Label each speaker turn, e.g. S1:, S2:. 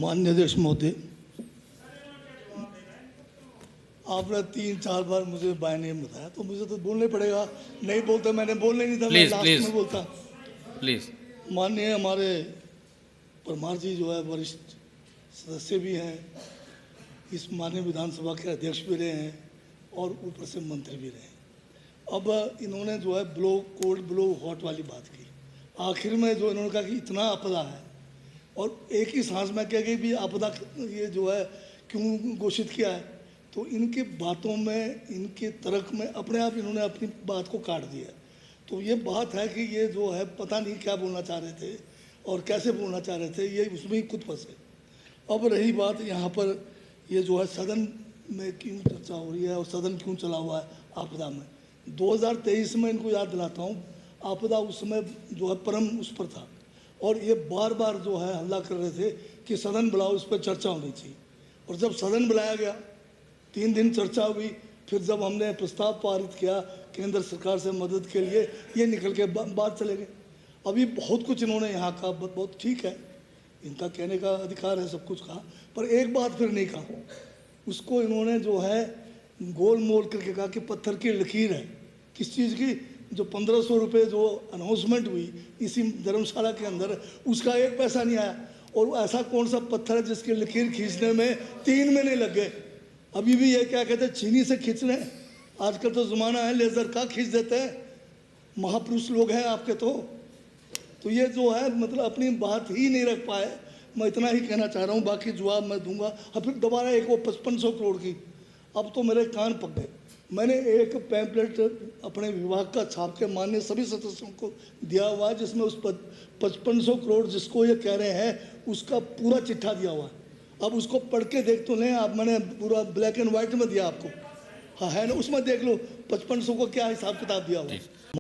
S1: माननीय अध्यक्ष महोदय, आपने 3-4 बार मुझे बाय नेम बताया तो मुझे तो बोलना ही पड़ेगा। नहीं बोलता, मैंने बोलना ही नहीं था, मैं लास्ट में बोलता।
S2: प्लीज।
S1: माननीय हमारे परमार जी जो है वरिष्ठ सदस्य भी हैं, इस माननीय विधानसभा के अध्यक्ष भी रहे हैं और ऊपर से मंत्री भी रहे हैं। अब इन्होंने जो है ब्लो कोल्ड ब्लो हॉट वाली बात की। आखिर में जो इन्होंने कहा कि इतना आपदा है और एक ही सांस में कह गई भी आपदा ये जो है क्यों घोषित किया है, तो इनके बातों में, इनके तर्क में अपने आप इन्होंने अपनी बात को काट दिया। तो ये बात है कि ये जो है पता नहीं क्या बोलना चाह रहे थे और कैसे बोलना चाह रहे थे, ये उसमें ही खुद फंसे। अब रही बात यहाँ पर ये जो है सदन में क्यों चर्चा हो रही है और सदन क्यों चला हुआ है आपदा में। 2023 में इनको याद दिलाता हूँ, आपदा उस समय जो है परम उस पर था और ये बार बार जो है हल्ला कर रहे थे कि सदन बुलाओ, इस पर चर्चा होनी चाहिए। और जब सदन बुलाया गया 3 दिन चर्चा हुई, फिर जब हमने प्रस्ताव पारित किया केंद्र सरकार से मदद के लिए, ये निकल के बात चले गए। अभी बहुत कुछ इन्होंने यहाँ कहा, बहुत ठीक है, इनका कहने का अधिकार है, सब कुछ कहा, पर एक बात फिर नहीं कहा। उसको इन्होंने जो है गोल मोल करके कहा कि पत्थर की लकीर है। किस चीज़ की? जो 1500 रुपये जो अनाउंसमेंट हुई इसी धर्मशाला के अंदर, उसका 1 पैसा नहीं आया। और ऐसा कौन सा पत्थर है जिसकी लकीर खींचने में 3 महीने लग गए? अभी भी ये क्या कहते हैं, चीनी से खींचने। आजकल तो ज़माना है लेज़र का, खींच देते हैं। महापुरुष लोग हैं आपके तो ये जो है मतलब अपनी बात ही नहीं रख पाए। मैं इतना ही कहना चाह रहा हूँ, बाकी जवाब मैं दूंगा। और फिर दोबारा एक वो 5500 करोड़ की, अब तो मेरे कान पक गए। मैंने एक पैम्पलेट अपने विभाग का छाप के माननीय सभी सदस्यों को दिया हुआ है, जिसमें उस 5500 करोड़ जिसको ये कह रहे हैं उसका पूरा चिट्ठा दिया हुआ है। अब उसको पढ़ के देख तो लें आप, मैंने पूरा ब्लैक एंड वाइट में दिया आपको। हाँ है ना, उसमें देख लो 5500 को क्या हिसाब किताब दिया हुआ है।